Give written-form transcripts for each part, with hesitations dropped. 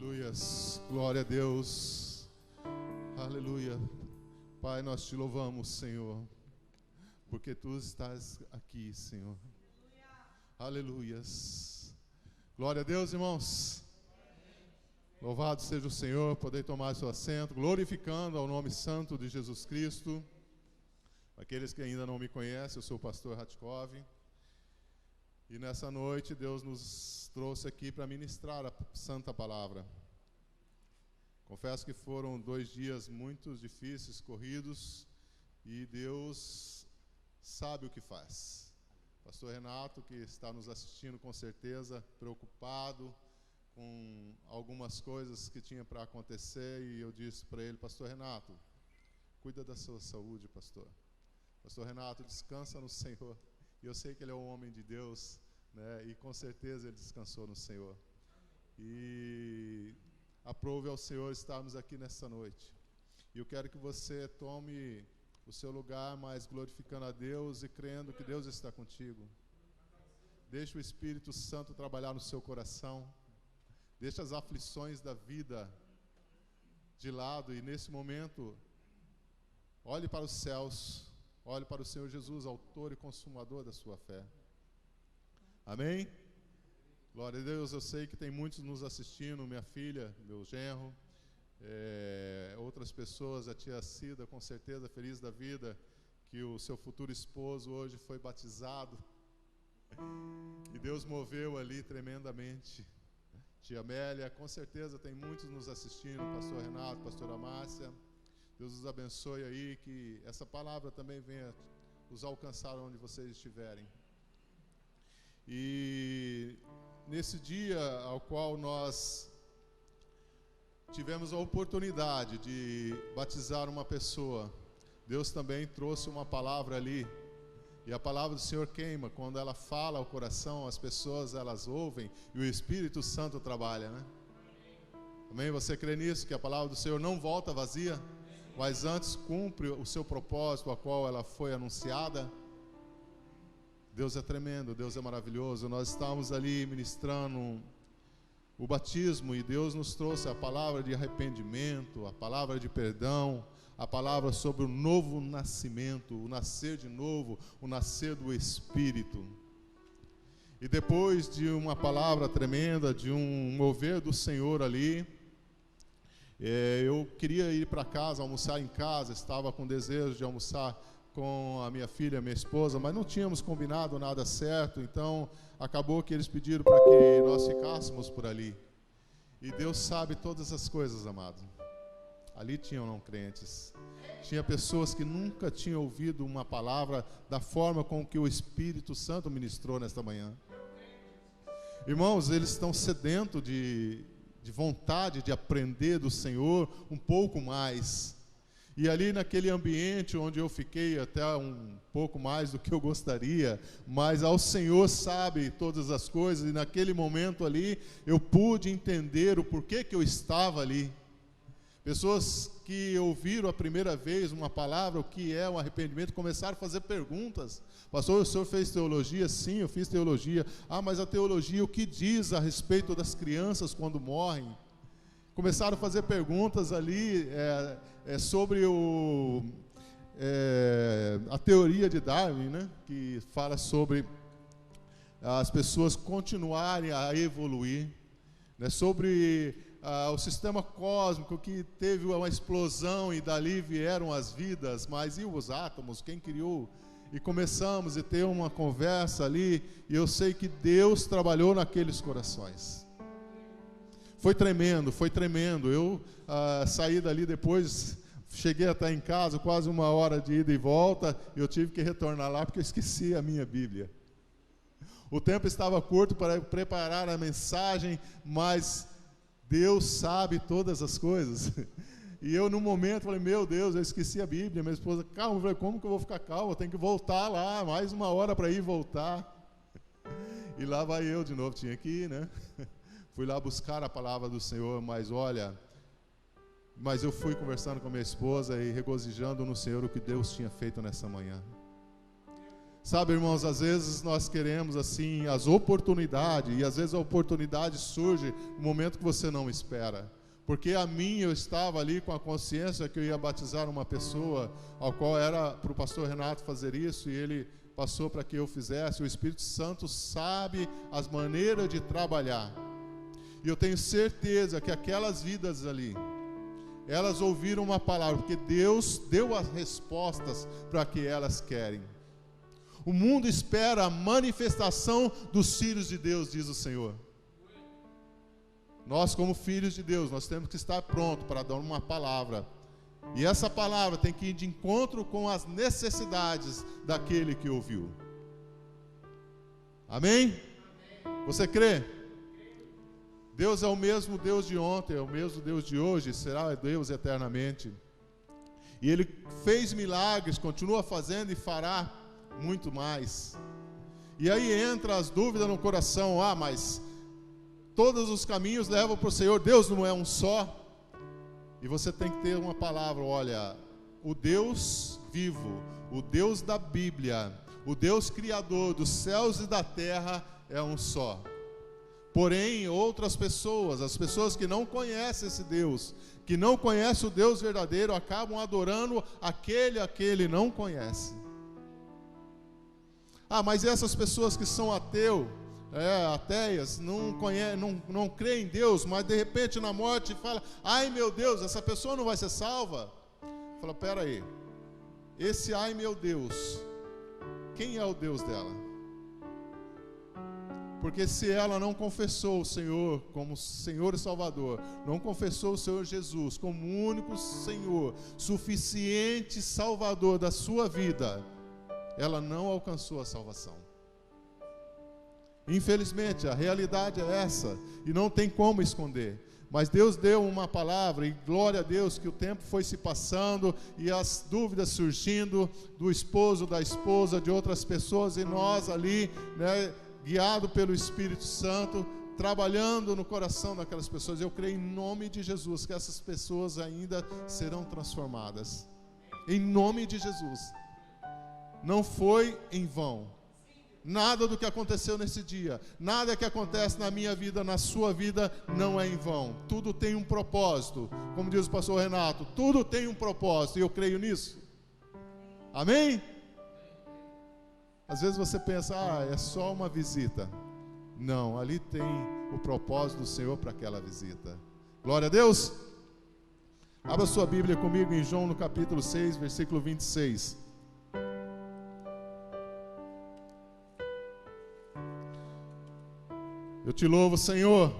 Aleluias, glória a Deus, aleluia. Pai, nós te louvamos, Senhor, porque Tu estás aqui, Senhor. Aleluias, glória a Deus, irmãos. Louvado seja o Senhor, poder tomar seu assento, glorificando ao nome santo de Jesus Cristo. Aqueles que ainda não me conhecem, eu sou o pastor Ratkov. E nessa noite Deus nos trouxe aqui para ministrar a santa palavra. Confesso que foram 2 dias muito difíceis, corridos, e Deus sabe o que faz. Pastor Renato, que está nos assistindo com certeza, preocupado com algumas coisas que tinha para acontecer, e eu disse para ele: Pastor Renato, cuida da sua saúde, pastor. Pastor Renato, descansa no Senhor. E eu sei que ele é um homem de Deus, né? E com certeza ele descansou no Senhor. E aprove ao Senhor estarmos aqui nessa noite. E eu quero que você tome o seu lugar, mas glorificando a Deus e crendo que Deus está contigo. Deixe o Espírito Santo trabalhar no seu coração. Deixe as aflições da vida de lado e nesse momento olhe para os céus. Olhe para o Senhor Jesus, autor e consumador da sua fé. Amém? Glória a Deus. Eu sei que tem muitos nos assistindo, minha filha, meu genro, outras pessoas, a tia Cida, com certeza feliz da vida, que o seu futuro esposo hoje foi batizado. E Deus moveu ali tremendamente. Tia Amélia, com certeza tem muitos nos assistindo, pastor Renato, pastora Márcia. Deus os abençoe aí, que essa palavra também venha os alcançar onde vocês estiverem. E nesse dia ao qual nós tivemos a oportunidade de batizar uma pessoa, Deus também trouxe uma palavra ali. E a palavra do Senhor queima, quando ela fala ao coração, as pessoas elas ouvem e o Espírito Santo trabalha, né? Amém? Você crê nisso, que a palavra do Senhor não volta vazia? Mas antes cumpre o seu propósito, a qual ela foi anunciada. Deus é tremendo, Deus é maravilhoso. Nós estávamos ali ministrando o batismo e Deus nos trouxe a palavra de arrependimento, a palavra de perdão, a palavra sobre o novo nascimento, o nascer de novo, o nascer do Espírito. E depois de uma palavra tremenda, de um mover do Senhor ali, eu queria ir para casa, almoçar em casa, estava com desejo de almoçar com a minha filha, minha esposa, mas não tínhamos combinado nada certo, então acabou que eles pediram para que nós ficássemos por ali. E Deus sabe todas as coisas, amado. Ali tinham não crentes, tinha pessoas que nunca tinham ouvido uma palavra da forma com que o Espírito Santo ministrou nesta manhã. Irmãos, eles estão sedentos de vontade de aprender do Senhor um pouco mais. E ali naquele ambiente onde eu fiquei até um pouco mais do que eu gostaria, mas ao Senhor sabe todas as coisas, e naquele momento ali eu pude entender o porquê que eu estava ali. Pessoas que ouviram a primeira vez uma palavra, o que é um arrependimento, começaram a fazer perguntas. Pastor, o senhor fez teologia? Sim, eu fiz teologia. Ah, mas a teologia, o que diz a respeito das crianças quando morrem? Começaram a fazer perguntas ali sobre a teoria de Darwin, né? Que fala sobre as pessoas continuarem a evoluir, né? Sobre o sistema cósmico que teve uma explosão e dali vieram as vidas, mas e os átomos? Quem criou? E começamos a ter uma conversa ali, e eu sei que Deus trabalhou naqueles corações. Foi tremendo, foi tremendo. Eu saí dali depois, cheguei até em casa, quase 1 hora de ida e volta, e eu tive que retornar lá porque eu esqueci a minha Bíblia. O tempo estava curto para preparar a mensagem, mas Deus sabe todas as coisas. E eu, no momento, falei: meu Deus, eu esqueci a Bíblia. Minha esposa: calma. Eu falei: como que eu vou ficar calmo? Eu tenho que voltar lá, mais 1 hora para ir e voltar. E lá vai eu de novo, tinha que ir, né? Fui lá buscar a palavra do Senhor, mas eu fui conversando com a minha esposa e regozijando no Senhor o que Deus tinha feito nessa manhã. Sabe, irmãos, às vezes nós queremos assim as oportunidades, e às vezes a oportunidade surge no momento que você não espera. Porque eu estava ali com a consciência que eu ia batizar uma pessoa, ao qual era para o pastor Renato fazer isso, e ele passou para que eu fizesse. O Espírito Santo sabe as maneiras de trabalhar. E eu tenho certeza que aquelas vidas ali, elas ouviram uma palavra, porque Deus deu as respostas para que elas querem. O mundo espera a manifestação dos filhos de Deus, diz o Senhor. Nós, como filhos de Deus, nós temos que estar prontos para dar uma palavra. E essa palavra tem que ir de encontro com as necessidades daquele que ouviu. Amém? Você crê? Deus é o mesmo Deus de ontem, é o mesmo Deus de hoje, será Deus eternamente. E Ele fez milagres, continua fazendo e fará muito mais. E aí entra as dúvidas no coração: mas todos os caminhos levam para o Senhor, Deus não é um só. E você tem que ter uma palavra: olha, o Deus vivo, o Deus da Bíblia, o Deus criador dos céus e da terra é um só. Porém, outras pessoas, as pessoas que não conhecem esse Deus, que não conhecem o Deus verdadeiro, acabam adorando aquele a que ele não conhece. Mas essas pessoas que são ateias, não creem em Deus, mas de repente na morte fala: ai meu Deus, essa pessoa não vai ser salva. Fala: pera aí, esse ai meu Deus, quem é o Deus dela? Porque se ela não confessou o Senhor como Senhor e Salvador, não confessou o Senhor Jesus como o único Senhor, suficiente Salvador da sua vida, ela não alcançou a salvação. Infelizmente, a realidade é essa, e não tem como esconder. Mas Deus deu uma palavra, e glória a Deus que o tempo foi se passando, e as dúvidas surgindo do esposo, da esposa, de outras pessoas, e nós ali, guiado pelo Espírito Santo, trabalhando no coração daquelas pessoas. Eu creio em nome de Jesus que essas pessoas ainda serão transformadas, em nome de Jesus. Não foi em vão. Nada do que aconteceu nesse dia, nada que acontece na minha vida, na sua vida, não é em vão. Tudo tem um propósito. Como diz o pastor Renato, tudo tem um propósito, e eu creio nisso. Amém? Às vezes você pensa: é só uma visita. Não, ali tem o propósito do Senhor para aquela visita. Glória a Deus. Abra sua Bíblia comigo em João no capítulo 6, versículo 26. Eu te louvo, Senhor.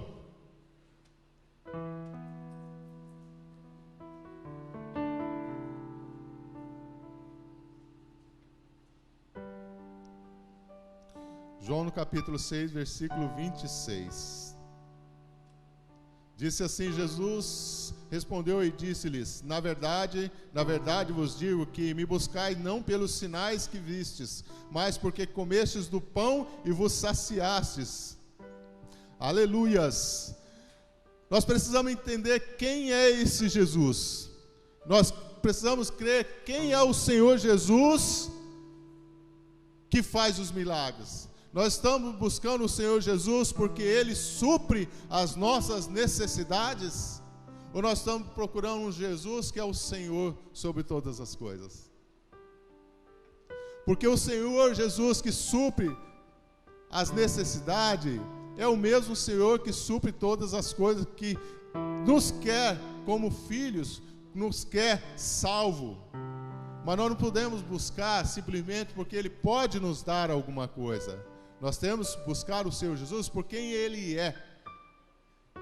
João no capítulo 6, versículo 26. Disse assim Jesus, respondeu e disse-lhes: na verdade vos digo que me buscais não pelos sinais que vistes, mas porque comestes do pão e vos saciastes. Aleluias. Nós precisamos entender quem é esse Jesus. Nós precisamos crer quem é o Senhor Jesus que faz os milagres. Nós estamos buscando o Senhor Jesus porque Ele supre as nossas necessidades? Ou nós estamos procurando um Jesus que é o Senhor sobre todas as coisas? Porque o Senhor Jesus que supre as necessidades é o mesmo Senhor que supre todas as coisas, que nos quer como filhos, nos quer salvo. Mas nós não podemos buscar simplesmente porque Ele pode nos dar alguma coisa. Nós temos que buscar o Senhor Jesus por quem Ele é.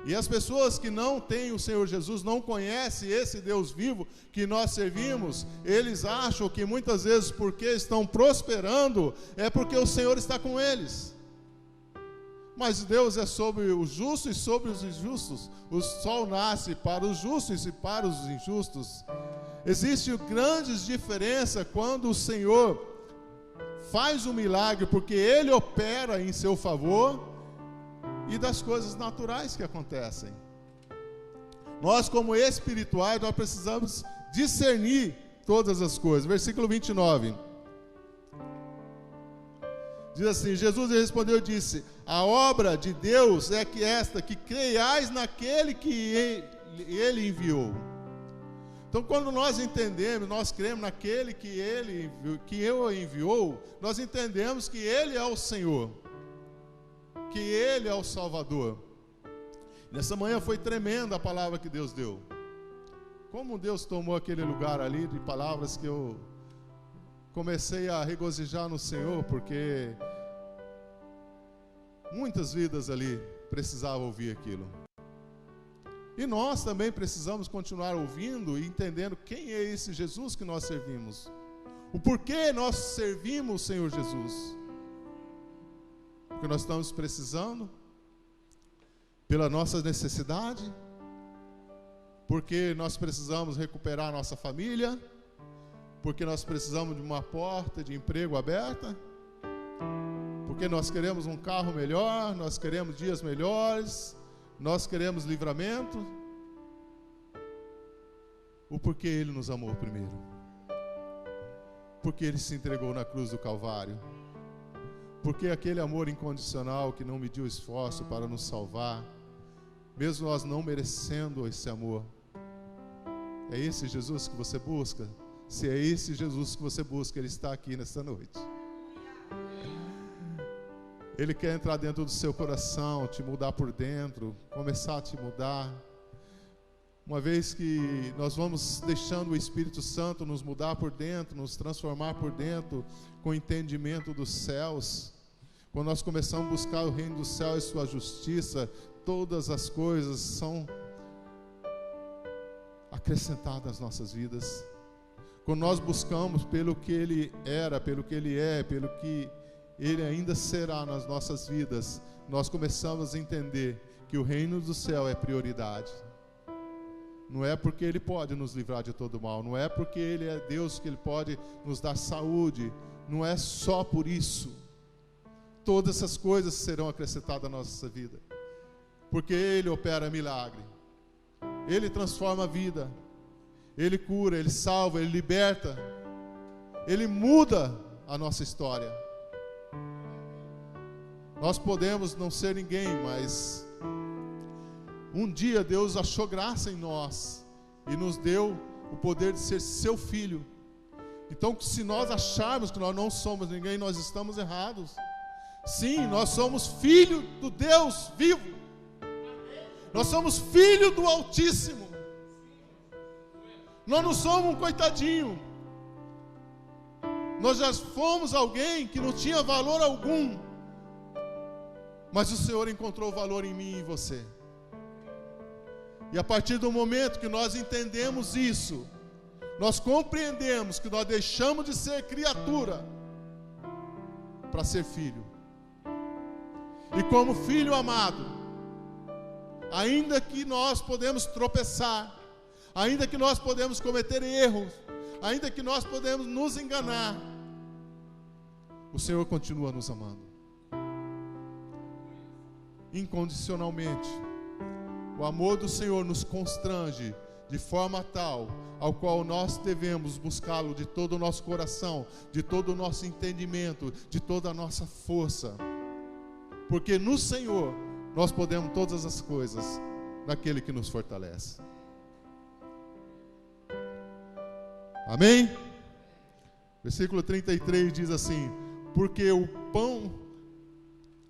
E as pessoas que não têm o Senhor Jesus, não conhecem esse Deus vivo que nós servimos, eles acham que muitas vezes porque estão prosperando, é porque o Senhor está com eles. Mas Deus é sobre os justos e sobre os injustos. O sol nasce para os justos e para os injustos. Existe grandes diferenças quando o Senhor faz um milagre, porque Ele opera em seu favor, e das coisas naturais que acontecem. Nós, como espirituais, nós precisamos discernir todas as coisas. Versículo 29. Diz assim: Jesus respondeu e disse: a obra de Deus é que esta, que creiais naquele que Ele enviou. Então, quando nós entendemos, nós cremos naquele que o enviou, nós entendemos que Ele é o Senhor, que Ele é o Salvador. Nessa manhã foi tremenda a palavra que Deus deu. Como Deus tomou aquele lugar ali de palavras que eu comecei a regozijar no Senhor, porque muitas vidas ali precisavam ouvir aquilo. E nós também precisamos continuar ouvindo e entendendo quem é esse Jesus que nós servimos. O porquê nós servimos o Senhor Jesus. Porque nós estamos precisando, pela nossa necessidade, porque nós precisamos recuperar a nossa família, porque nós precisamos de uma porta de emprego aberta, porque nós queremos um carro melhor, nós queremos dias melhores, nós queremos livramento. O porquê Ele nos amou primeiro, porque Ele se entregou na cruz do Calvário, porque aquele amor incondicional que não mediu esforço para nos salvar, mesmo nós não merecendo esse amor. É esse Jesus que você busca? Se é esse Jesus que você busca, Ele está aqui nesta noite. Ele quer entrar dentro do seu coração, te mudar por dentro, começar a te mudar. Uma vez que nós vamos deixando o Espírito Santo nos mudar por dentro, nos transformar por dentro, com o entendimento dos céus, quando nós começamos a buscar o reino do céu e sua justiça, todas as coisas são acrescentadas às nossas vidas. Quando nós buscamos pelo que Ele era, pelo que Ele é, pelo que Ele ainda será nas nossas vidas, nós começamos a entender que o reino do céu é prioridade. Não é porque Ele pode nos livrar de todo mal, não é porque Ele é Deus que Ele pode nos dar saúde, não é só por isso. Todas essas coisas serão acrescentadas à nossa vida, porque Ele opera milagre, Ele transforma a vida, Ele cura, Ele salva, Ele liberta, Ele muda a nossa história. Nós podemos não ser ninguém, mas um dia Deus achou graça em nós e nos deu o poder de ser seu filho. Então, se nós acharmos que nós não somos ninguém, nós estamos errados. Sim, nós somos filho do Deus vivo. Nós somos filho do Altíssimo. Nós não somos um coitadinho. Nós já fomos alguém que não tinha valor algum, mas o Senhor encontrou valor em mim e em você. E a partir do momento que nós entendemos isso, nós compreendemos que nós deixamos de ser criatura para ser filho. E como filho amado, ainda que nós podemos tropeçar, ainda que nós podemos cometer erros, ainda que nós podemos nos enganar, o Senhor continua nos amando incondicionalmente. O amor do Senhor nos constrange de forma tal ao qual nós devemos buscá-lo de todo o nosso coração, de todo o nosso entendimento, de toda a nossa força, porque no Senhor nós podemos todas as coisas naquele que nos fortalece. Amém? Versículo 33 diz assim: porque o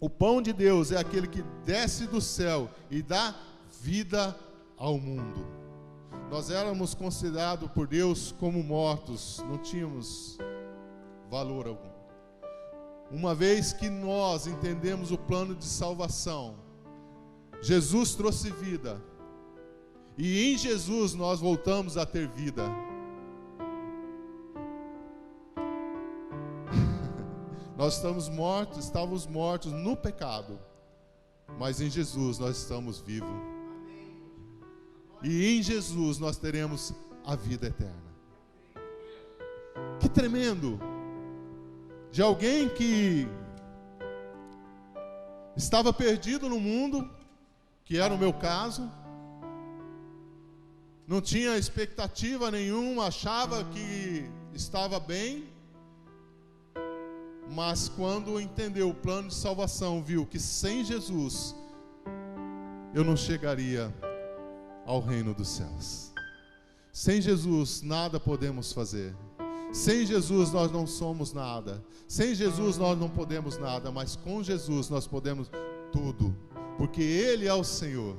pão de Deus é aquele que desce do céu e dá vida ao mundo. Nós éramos considerados por Deus como mortos, não tínhamos valor algum. Uma vez que nós entendemos o plano de salvação, Jesus trouxe vida, e em Jesus nós voltamos a ter vida. Nós estávamos mortos no pecado, mas em Jesus nós estamos vivos. E em Jesus nós teremos a vida eterna. Que tremendo! De alguém que estava perdido no mundo, que era o meu caso, não tinha expectativa nenhuma, achava que estava bem, mas quando entendeu o plano de salvação, viu que sem Jesus eu não chegaria ao reino dos céus. Sem Jesus nada podemos fazer. Sem Jesus nós não somos nada. Sem Jesus nós não podemos nada, mas com Jesus nós podemos tudo, porque Ele é o Senhor.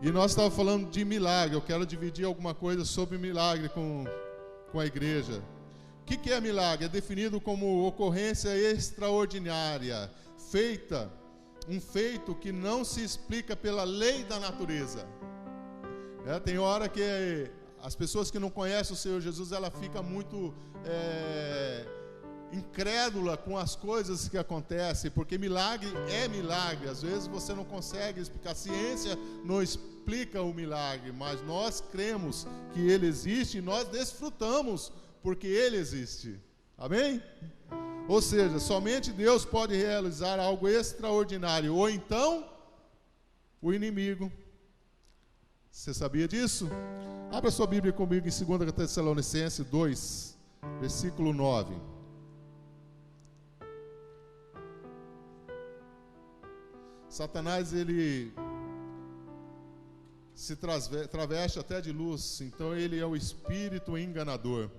E nós estávamos falando de milagre. Eu quero dividir alguma coisa sobre milagre com a igreja. O que é milagre? É definido como ocorrência extraordinária, um feito que não se explica pela lei da natureza. Tem hora que as pessoas que não conhecem o Senhor Jesus, ela fica muito incrédula com as coisas que acontecem, porque milagre é milagre. Às vezes você não consegue explicar, a ciência não explica o milagre, mas nós cremos que ele existe e nós desfrutamos porque ele existe. Amém? Ou seja, somente Deus pode realizar algo extraordinário, ou então o inimigo. Você sabia disso? Abra sua Bíblia comigo em 2 Tessalonicenses 2, versículo 9. Satanás, ele se traveste até de luz, então ele é o espírito enganador.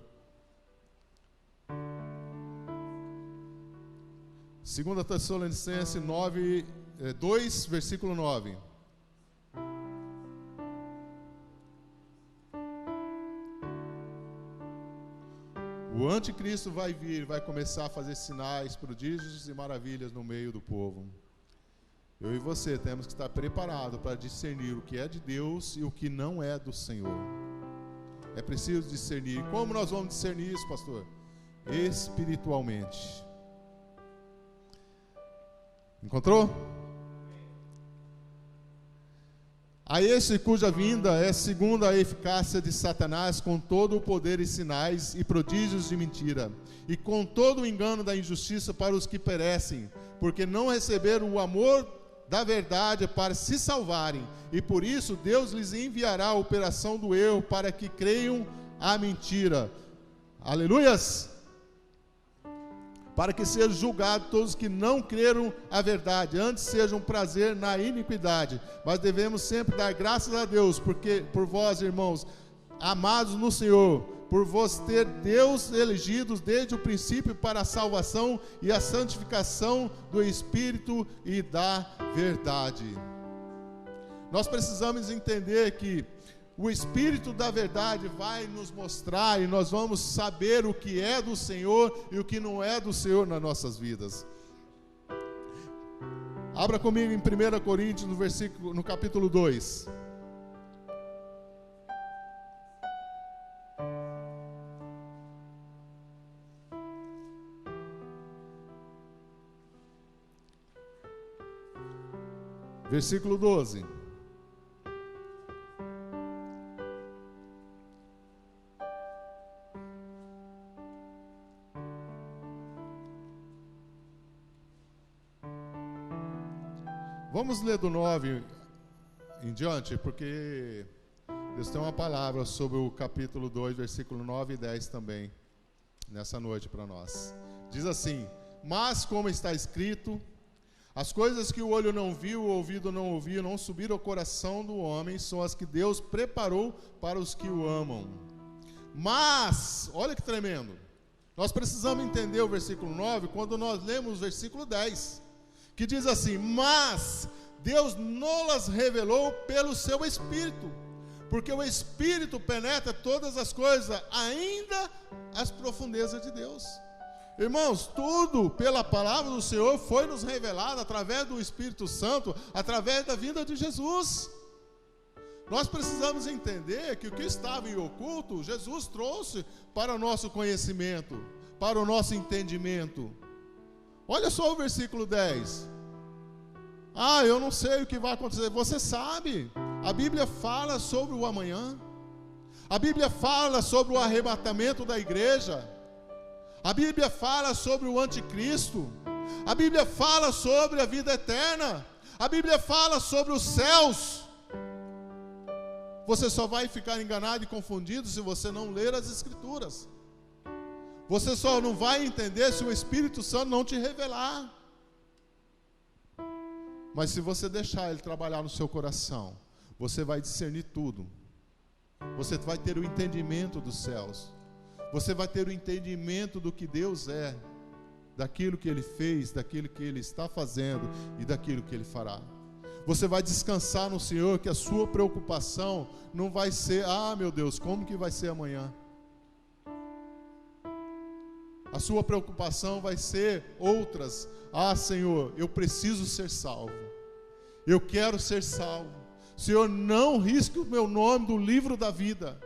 2 Tessalonicenses 2, versículo 9. O anticristo vai vir, vai começar a fazer sinais, prodígios e maravilhas no meio do povo. Eu e você temos que estar preparados para discernir o que é de Deus e o que não é do Senhor. É preciso discernir. Como nós vamos discernir isso, pastor? Espiritualmente. Encontrou? A esse cuja vinda é segundo a eficácia de Satanás, com todo o poder e sinais e prodígios de mentira, e com todo o engano da injustiça para os que perecem, porque não receberam o amor da verdade para se salvarem, e por isso Deus lhes enviará a operação do erro para que creiam a mentira. Aleluias! Para que sejam julgados todos que não creram a verdade, antes sejam prazer na iniquidade. Mas devemos sempre dar graças a Deus, porque por vós, irmãos, amados no Senhor, por vós ter Deus elegidos desde o princípio para a salvação e a santificação do Espírito e da verdade. Nós precisamos entender que o Espírito da verdade vai nos mostrar e nós vamos saber o que é do Senhor e o que não é do Senhor nas nossas vidas. Abra comigo em 1 Coríntios, no capítulo 2. Versículo 12. Vamos ler do 9 em diante, porque Deus tem uma palavra sobre o capítulo 2, versículo 9 e 10 também, nessa noite para nós. Diz assim: mas como está escrito, as coisas que o olho não viu, o ouvido não ouviu, não subiram ao coração do homem, são as que Deus preparou para os que o amam. Mas, olha que tremendo, nós precisamos entender o versículo 9 quando nós lemos o versículo 10, que diz assim: mas Deus nos revelou pelo seu Espírito, porque o Espírito penetra todas as coisas, ainda as profundezas de Deus. Irmãos, tudo pela palavra do Senhor foi nos revelado através do Espírito Santo, através da vinda de Jesus. Nós precisamos entender que o que estava em oculto, Jesus trouxe para o nosso conhecimento, para o nosso entendimento. Olha só o versículo 10. Eu não sei o que vai acontecer. Você sabe, a Bíblia fala sobre o amanhã. A Bíblia fala sobre o arrebatamento da igreja. A Bíblia fala sobre o anticristo. A Bíblia fala sobre a vida eterna. A Bíblia fala sobre os céus. Você só vai ficar enganado e confundido se você não ler as Escrituras. Você só não vai entender se o Espírito Santo não te revelar. Mas se você deixar Ele trabalhar no seu coração, você vai discernir tudo. Você vai ter o entendimento dos céus. Você vai ter o entendimento do que Deus é, daquilo que Ele fez, daquilo que Ele está fazendo e daquilo que Ele fará. Você vai descansar no Senhor, que a sua preocupação não vai ser, meu Deus, como que vai ser amanhã? A sua preocupação vai ser outras. Senhor, eu preciso ser salvo. Eu quero ser salvo. Senhor, não risque o meu nome do livro da vida.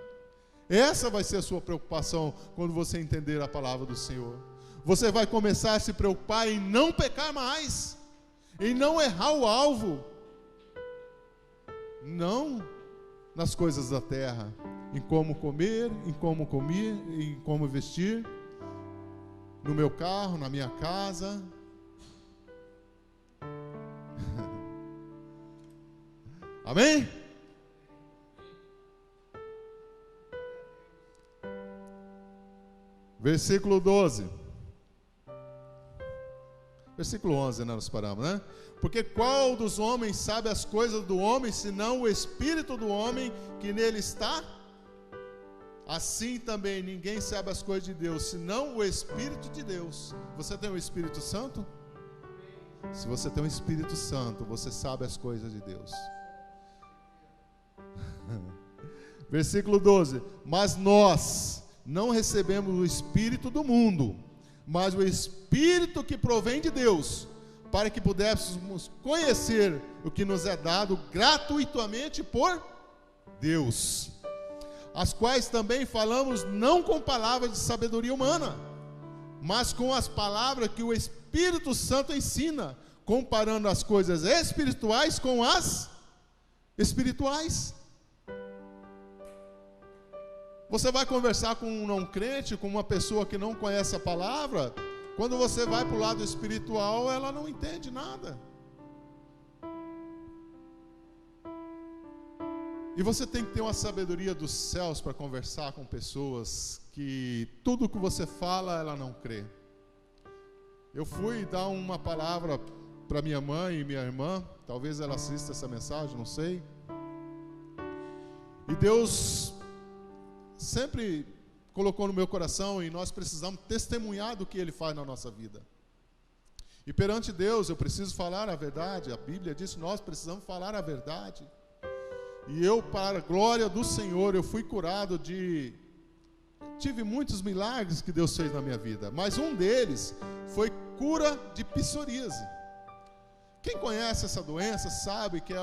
Essa vai ser a sua preocupação quando você entender a palavra do Senhor. Você vai começar a se preocupar em não pecar mais, em não errar o alvo, não nas coisas da terra, em como comer, em como vestir, no meu carro, na minha casa. Amém? Versículo 12. Versículo 11, nós paramos, né? Porque qual dos homens sabe as coisas do homem, senão o Espírito do homem que nele está? Assim também ninguém sabe as coisas de Deus, senão o Espírito de Deus. Você tem o Espírito Santo? Se você tem o Espírito Santo, você sabe as coisas de Deus. Versículo 12. Mas nós não recebemos o Espírito do mundo, mas o Espírito que provém de Deus, para que pudéssemos conhecer o que nos é dado gratuitamente por Deus, as quais também falamos não com palavras de sabedoria humana, mas com as palavras que o Espírito Santo ensina, comparando as coisas espirituais com as espirituais. Você vai conversar com um não crente, com uma pessoa que não conhece a palavra, quando você vai para o lado espiritual, ela não entende nada. E você tem que ter uma sabedoria dos céus para conversar com pessoas que tudo que você fala, ela não crê. Eu fui dar uma palavra para minha mãe e minha irmã, talvez ela assista essa mensagem, não sei. E Deus sempre colocou no meu coração, e nós precisamos testemunhar do que Ele faz na nossa vida. E perante Deus eu preciso falar a verdade. A Bíblia diz que nós precisamos falar a verdade. E eu, para a glória do Senhor, eu fui curado tive muitos milagres que Deus fez na minha vida, mas um deles foi cura de psoríase. Quem conhece essa doença sabe que é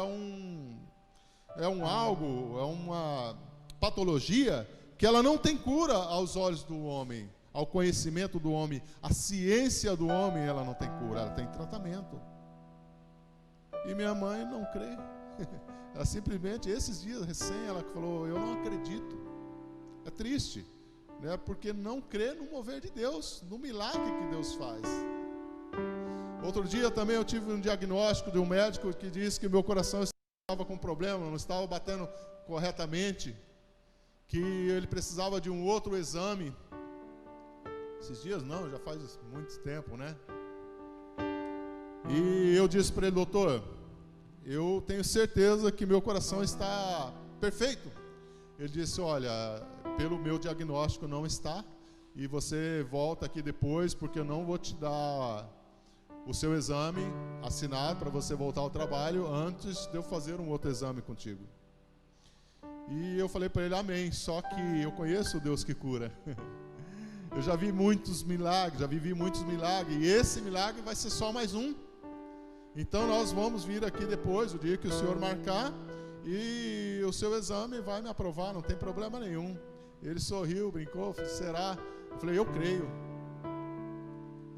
uma patologia que ela não tem cura aos olhos do homem, ao conhecimento do homem, a ciência do homem, ela não tem cura, ela tem tratamento. E minha mãe não crê. Ela simplesmente, esses dias recém, ela falou, eu não acredito. É triste, né? Porque não crê no mover de Deus, no milagre que Deus faz. Outro dia também eu tive um diagnóstico de um médico que disse que o meu coração estava com problema, não estava batendo corretamente, que ele precisava de um outro exame. Esses dias não, já faz muito tempo, né? E eu disse para ele, doutor, eu tenho certeza que meu coração está perfeito. Ele disse, olha, pelo meu diagnóstico não está, e você volta aqui depois, porque eu não vou te dar o seu exame assinado para você voltar ao trabalho antes de eu fazer um outro exame contigo. E eu falei para ele, amém, só que eu conheço o Deus que cura. Eu já vi muitos milagres, já vivi muitos milagres, e esse milagre vai ser só mais um. Então nós vamos vir aqui depois, o dia que o senhor marcar, e o seu exame vai me aprovar, não tem problema nenhum. Ele sorriu, brincou, falou, será? Eu falei, eu creio.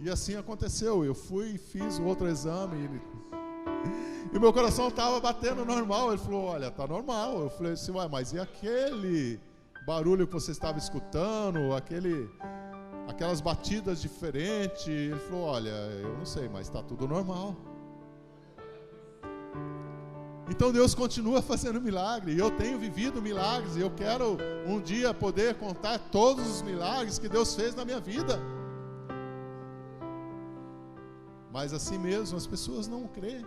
E assim aconteceu, eu fui e fiz o outro exame, e o meu coração estava batendo normal. Ele falou, olha, está normal. Eu falei assim, mas e aquele barulho que você estava escutando, aquelas batidas diferentes? Ele falou, olha, eu não sei, mas está tudo normal. Então Deus continua fazendo milagre, e eu tenho vivido milagres, e eu quero um dia poder contar todos os milagres que Deus fez na minha vida. Mas assim mesmo as pessoas não creem.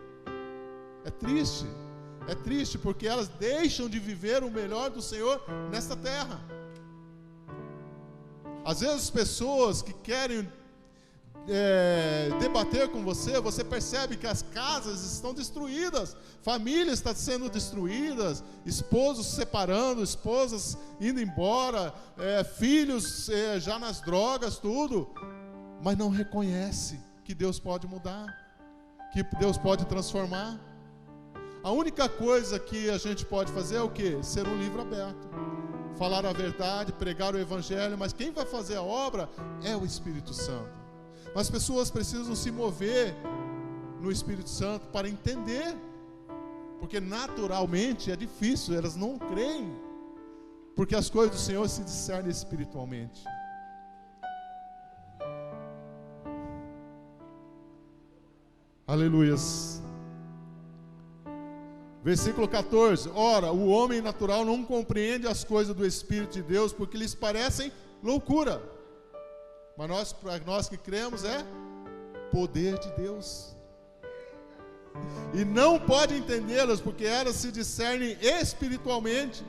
É triste porque elas deixam de viver o melhor do Senhor nesta terra. Às vezes as pessoas que querem debater com você, você percebe que as casas estão destruídas, famílias estão sendo destruídas, esposos se separando, esposas indo embora, filhos já nas drogas, tudo, mas não reconhece que Deus pode mudar, que Deus pode transformar. A única coisa que a gente pode fazer é o quê? Ser um livro aberto, falar a verdade, pregar o Evangelho, mas quem vai fazer a obra é o Espírito Santo. Mas as pessoas precisam se mover no Espírito Santo para entender, porque naturalmente é difícil, elas não creem, porque as coisas do Senhor se discernem espiritualmente. Aleluias. Versículo 14: ora, o homem natural não compreende as coisas do Espírito de Deus, porque lhes parecem loucura. Mas para nós que cremos, é poder de Deus. E não pode entendê-las, porque elas se discernem espiritualmente.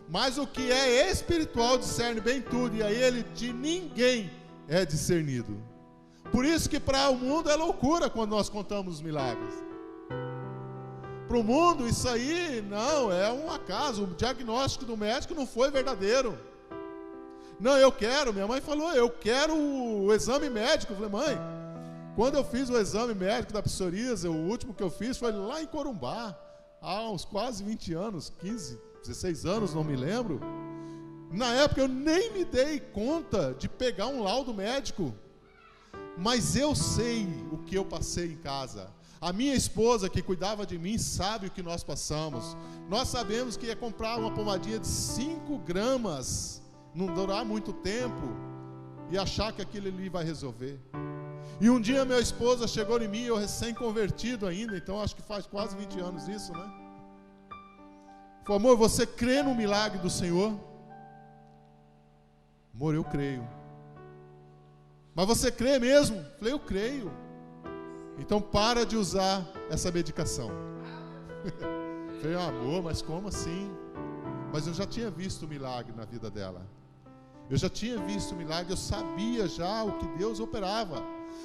Mas o que é espiritual discerne bem tudo, e a ele de ninguém é discernido. Por isso que para o mundo é loucura quando nós contamos os milagres. Para o mundo isso aí não é um acaso, o diagnóstico do médico não foi verdadeiro. Não, minha mãe falou, eu quero o exame médico. Eu falei, mãe, quando eu fiz o exame médico da psoríase, o último que eu fiz foi lá em Corumbá, há uns quase 20 anos, 15, 16 anos, não me lembro. Na época eu nem me dei conta de pegar um laudo médico, mas eu sei o que eu passei em casa. A minha esposa que cuidava de mim sabe o que nós passamos. Nós sabemos que ia comprar uma pomadinha de 5 gramas, não durar muito tempo, e achar que aquilo ali vai resolver. E um dia minha esposa chegou em mim, eu recém-convertido ainda, então acho que faz quase 20 anos isso, né? Falou, amor, você crê no milagre do Senhor? Amor, eu creio. Mas você crê mesmo? Falei, eu creio. Então para de usar essa medicação. Falei, amor, mas como assim? Mas eu já tinha visto o milagre na vida dela. Eu já tinha visto o milagre, eu sabia já o que Deus operava.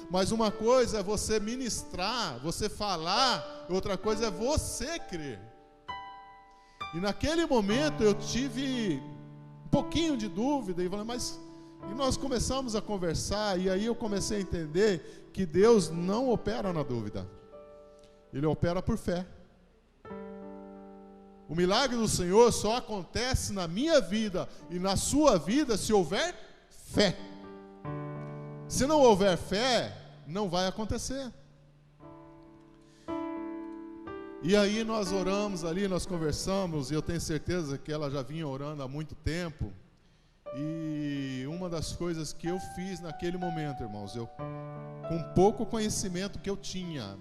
Mas uma coisa é você ministrar, você falar, outra coisa é você crer. E naquele momento eu tive um pouquinho de dúvida, e falei, e nós começamos a conversar, e aí eu comecei a entender que Deus não opera na dúvida, Ele opera por fé. O milagre do Senhor só acontece na minha vida e na sua vida se houver fé. Se não houver fé, não vai acontecer. E aí nós oramos ali, nós conversamos, e eu tenho certeza que ela já vinha orando há muito tempo. E uma das coisas que eu fiz naquele momento, irmãos, com pouco conhecimento que eu tinha,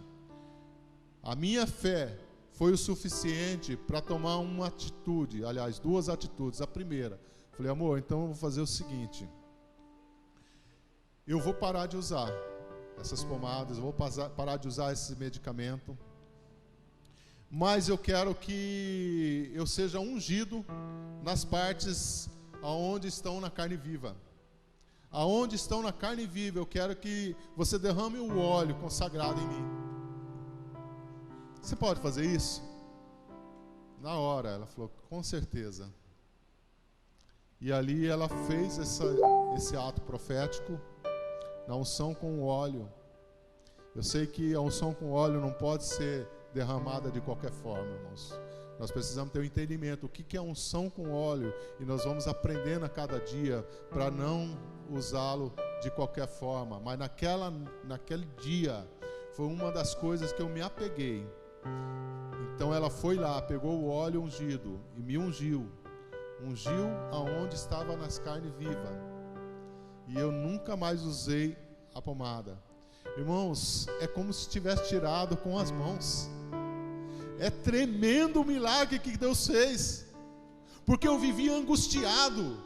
a minha fé foi o suficiente para tomar uma atitude, aliás, 2 atitudes. A primeira, falei, amor, então eu vou fazer o seguinte, eu vou parar de usar essas pomadas, eu vou parar de usar esse medicamento, mas eu quero que eu seja ungido nas partes aonde estão na carne viva. Aonde estão na carne viva, eu quero que você derrame o óleo consagrado em mim. Você pode fazer isso? Na hora, ela falou, com certeza. E ali ela fez esse ato profético, na unção com o óleo. Eu sei que a unção com óleo não pode ser derramada de qualquer forma, irmãos. Nós precisamos ter um entendimento, o que é unção com óleo, e nós vamos aprendendo a cada dia, para não usá-lo de qualquer forma. Mas naquele dia, foi uma das coisas que eu me apeguei. Então ela foi lá, pegou o óleo ungido e me ungiu aonde estava nas carnes vivas, e eu nunca mais usei a pomada. Irmãos, é como se tivesse tirado com as mãos. É tremendo o milagre que Deus fez, porque eu vivia angustiado.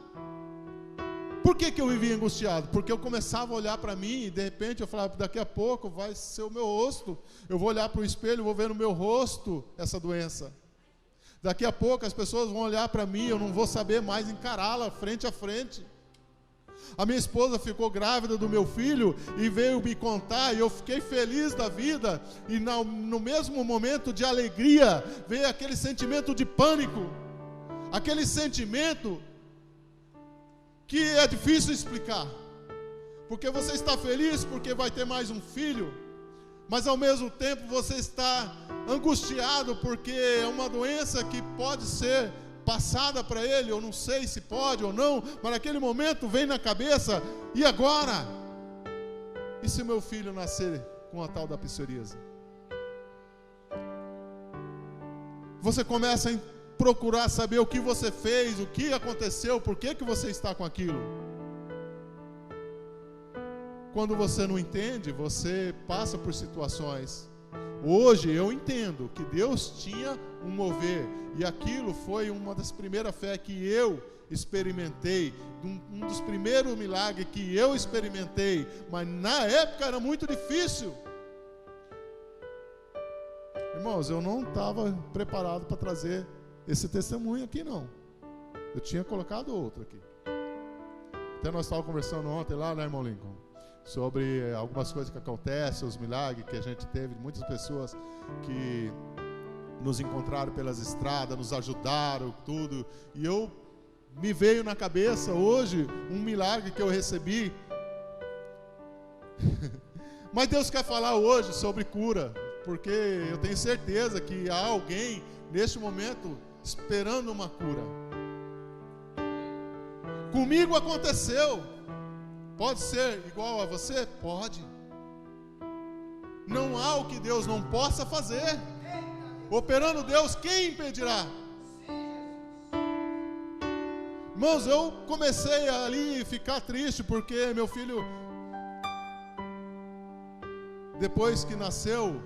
Por que eu vivia angustiado? Porque eu começava a olhar para mim e de repente eu falava, daqui a pouco vai ser o meu rosto, eu vou olhar para o espelho e vou ver no meu rosto essa doença. Daqui a pouco as pessoas vão olhar para mim, eu não vou saber mais encará-la frente a frente. A minha esposa ficou grávida do meu filho e veio me contar, e eu fiquei feliz da vida, e no mesmo momento de alegria, veio aquele sentimento de pânico, aquele sentimento que é difícil explicar, porque você está feliz porque vai ter mais um filho, mas ao mesmo tempo você está angustiado porque é uma doença que pode ser passada para ele, eu não sei se pode ou não, mas naquele momento vem na cabeça, e agora? E se meu filho nascer com a tal da psoríase? Você começa a procurar saber o que você fez, o que aconteceu, por que você está com aquilo. Quando você não entende, você passa por situações. Hoje eu entendo que Deus tinha um mover, e aquilo foi uma das primeiras fé que eu experimentei, um dos primeiros milagres que eu experimentei, mas na época era muito difícil. Irmãos, eu não estava preparado para trazer esse testemunho aqui, não. Eu tinha colocado outro aqui. Até nós estávamos conversando ontem lá, né, irmão Lincoln, sobre algumas coisas que acontecem, os milagres que a gente teve, muitas pessoas que nos encontraram pelas estradas, nos ajudaram, tudo. E me veio na cabeça hoje um milagre que eu recebi. Mas Deus quer falar hoje sobre cura, porque eu tenho certeza que há alguém neste momento esperando uma cura. Comigo aconteceu. Pode ser igual a você? Pode. Não há o que Deus não possa fazer. Operando Deus, quem impedirá? Irmãos, eu comecei ali a ficar triste porque meu filho, depois que nasceu,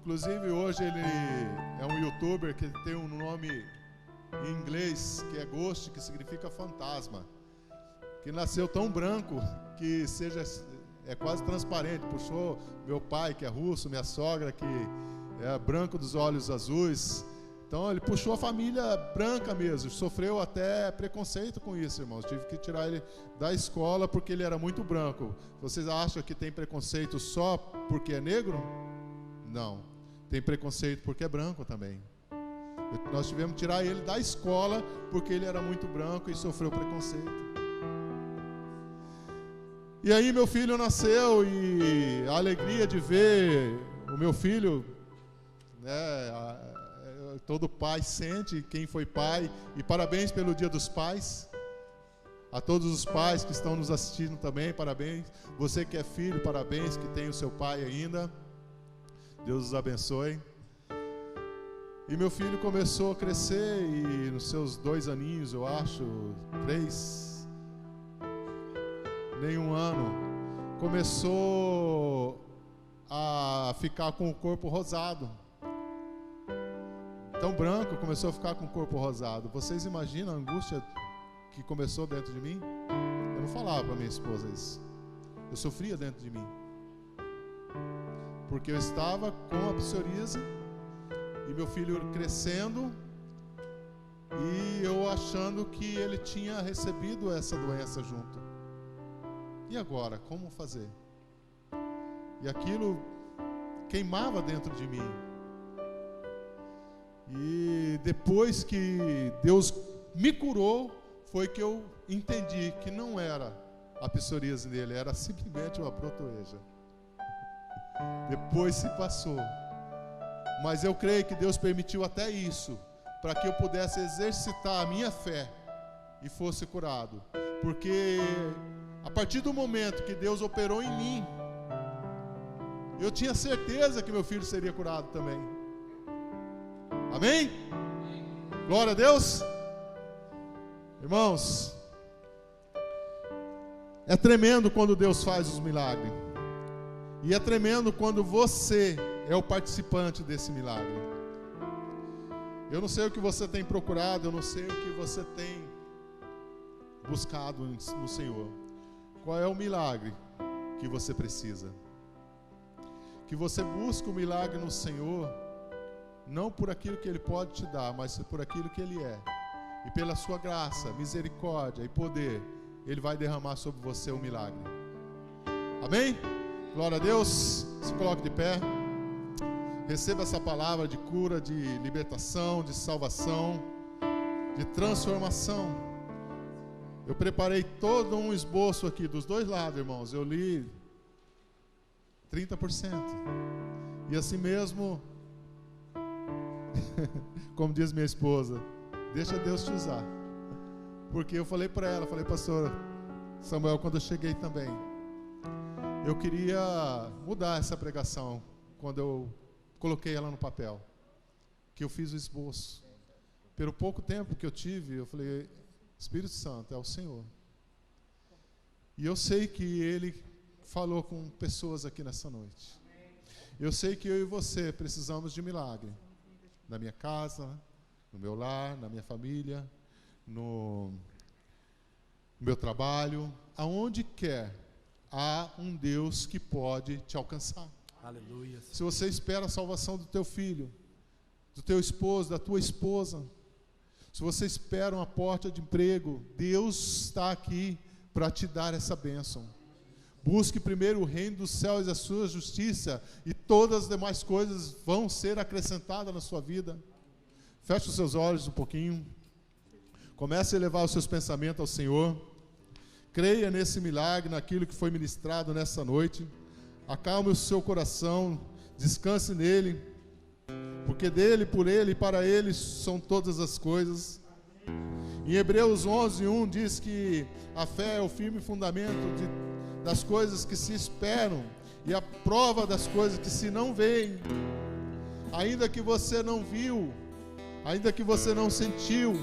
inclusive hoje ele é um youtuber que tem um nome em inglês que é Ghost, que significa fantasma, que nasceu tão branco que é quase transparente. Puxou meu pai, que é russo, minha sogra, que é branco dos olhos azuis. Então ele puxou a família branca mesmo. Sofreu até preconceito com isso, irmãos. Tive que tirar ele da escola porque ele era muito branco. Vocês acham que tem preconceito só porque é negro? Não. Tem preconceito porque é branco também. Nós tivemos que tirar ele da escola porque ele era muito branco e sofreu preconceito. E aí meu filho nasceu, e a alegria de ver o meu filho, né, todo pai sente, quem foi pai, e parabéns pelo Dia dos Pais, a todos os pais que estão nos assistindo também, parabéns, você que é filho, parabéns, que tem o seu pai ainda, Deus os abençoe. E meu filho começou a crescer, e nos seus 2 aninhos, eu acho, 3, nem 1 ano, começou a ficar com o corpo rosado. Tão branco, começou a ficar com o corpo rosado. Vocês imaginam a angústia que começou dentro de mim? Eu não falava para minha esposa isso. Eu sofria dentro de mim. Porque eu estava com a psoríase e meu filho crescendo, e eu achando que ele tinha recebido essa doença junto. E agora, como fazer? E aquilo queimava dentro de mim. E depois que Deus me curou, foi que eu entendi que não era a psoríase dele, era simplesmente uma brotoeja. Depois se passou. Mas eu creio que Deus permitiu até isso, para que eu pudesse exercitar a minha fé e fosse curado. Porque a partir do momento que Deus operou em mim, eu tinha certeza que meu filho seria curado também. Amém? Glória a Deus. Irmãos, é tremendo quando Deus faz os milagres. E é tremendo quando você é o participante desse milagre. Eu não sei o que você tem procurado, eu não sei o que você tem buscado no Senhor. Qual é o milagre que você precisa? Que você busque o milagre no Senhor, não por aquilo que Ele pode te dar, mas por aquilo que Ele é. E pela sua graça, misericórdia e poder, Ele vai derramar sobre você o milagre. Amém? Glória a Deus. Se coloque de pé. Receba essa palavra de cura, de libertação, de salvação, de transformação. Eu preparei todo um esboço aqui dos dois lados, irmãos. Eu li 30%. E assim mesmo, como diz minha esposa, deixa Deus te usar. Porque eu falei para ela, falei, pastor Samuel, quando eu cheguei também, eu queria mudar essa pregação quando eu coloquei ela no papel, que eu fiz o esboço. Pelo pouco tempo que eu tive, eu falei, Espírito Santo, é o Senhor. E eu sei que Ele falou com pessoas aqui nessa noite. Eu sei que eu e você precisamos de milagre. Na minha casa, no meu lar, na minha família, no meu trabalho, aonde quer, há um Deus que pode te alcançar. Aleluia. Se você espera a salvação do teu filho, do teu esposo, da tua esposa, se você espera uma porta de emprego, Deus está aqui para te dar essa bênção. Busque primeiro o reino dos céus e a sua justiça, e todas as demais coisas vão ser acrescentadas na sua vida. Feche os seus olhos um pouquinho. Comece a elevar os seus pensamentos ao Senhor. Creia nesse milagre, naquilo que foi ministrado nessa noite. Acalme o seu coração, descanse nele, porque dele, por ele e para ele são todas as coisas. Em Hebreus 11:1 diz que a fé é o firme fundamento das coisas que se esperam e a prova das coisas que se não veem. Ainda que você não viu, ainda que você não sentiu,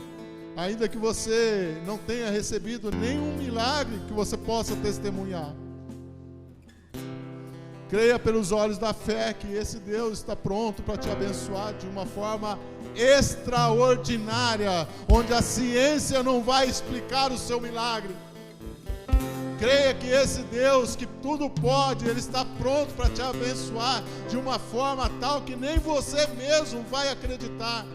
ainda que você não tenha recebido nenhum milagre que você possa testemunhar, creia pelos olhos da fé que esse Deus está pronto para te abençoar de uma forma extraordinária, onde a ciência não vai explicar o seu milagre. Creia que esse Deus que tudo pode, Ele está pronto para te abençoar de uma forma tal que nem você mesmo vai acreditar.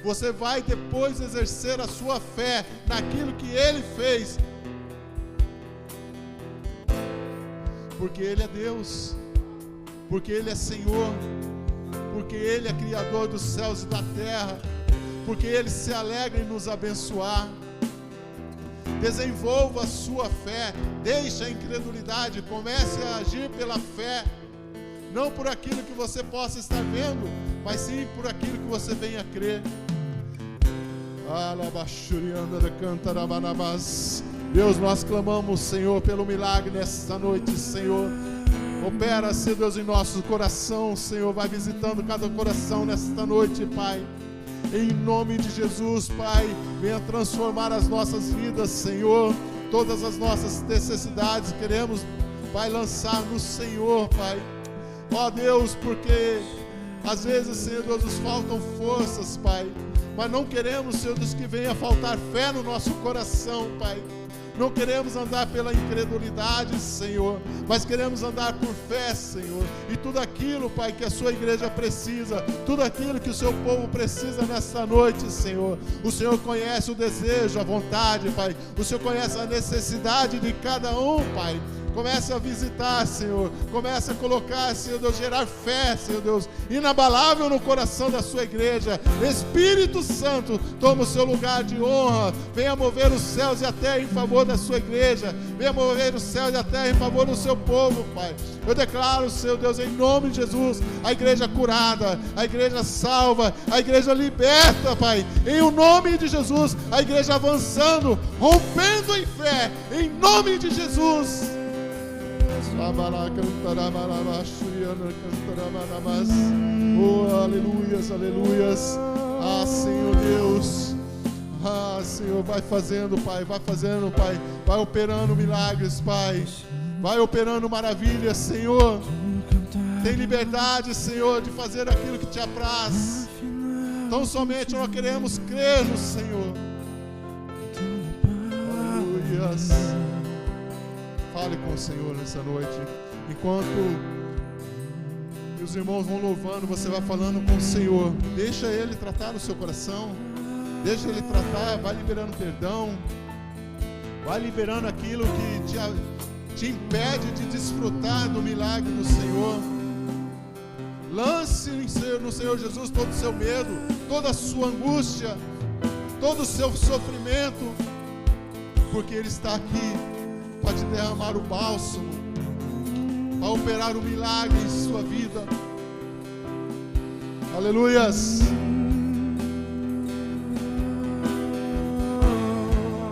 Você vai depois exercer a sua fé naquilo que Ele fez, porque Ele é Deus, porque Ele é Senhor, porque Ele é Criador dos céus e da terra, porque Ele se alegra em nos abençoar. Desenvolva a sua fé, deixe a incredulidade, comece a agir pela fé, não por aquilo que você possa estar vendo, mas sim por aquilo que você venha a crer. Deus, nós clamamos, Senhor, pelo milagre nesta noite, Senhor. Opera, Senhor Deus, em nosso coração, Senhor, vai visitando cada coração nesta noite, Pai. Em nome de Jesus, Pai, venha transformar as nossas vidas, Senhor. Todas as nossas necessidades queremos, Pai, lançar no Senhor, Pai. Ó Deus, porque às vezes, Senhor Deus, nos faltam forças, Pai, mas não queremos, Senhor Deus, que venha faltar fé no nosso coração, Pai. Não queremos andar pela incredulidade, Senhor, mas queremos andar por fé, Senhor. E tudo aquilo, Pai, que a sua igreja precisa, tudo aquilo que o seu povo precisa nesta noite, Senhor. O Senhor conhece o desejo, a vontade, Pai. O Senhor conhece a necessidade de cada um, Pai. Comece a visitar, Senhor. Comece a colocar, Senhor Deus, gerar fé, Senhor Deus, inabalável no coração da sua igreja. Espírito Santo, toma o seu lugar de honra. Venha mover os céus e a terra em favor da sua igreja. Venha mover os céus e a terra em favor do seu povo, Pai. Eu declaro, Senhor Deus, em nome de Jesus, a igreja curada, a igreja salva, a igreja liberta, Pai. Em o nome de Jesus, a igreja avançando, rompendo em fé, em nome de Jesus. Oh, aleluias, aleluias. Ah, Senhor Deus. Ah, Senhor, vai fazendo, Pai, Pai. Vai operando milagres, Pai. Vai operando maravilhas, Senhor. Tem liberdade, Senhor, de fazer aquilo que te apraz. Tão somente nós queremos crer no Senhor. Aleluias. Fale com o Senhor nessa noite. Enquanto os irmãos vão louvando, você vai falando com o Senhor. Deixa Ele tratar no seu coração. Deixa Ele tratar, vai liberando perdão. Vai liberando aquilo que te impede de desfrutar do milagre do Senhor. Lance no Senhor Jesus todo o seu medo, toda a sua angústia, todo o seu sofrimento, porque Ele está aqui para te derramar o bálsamo, para operar o milagre em sua vida. Aleluias.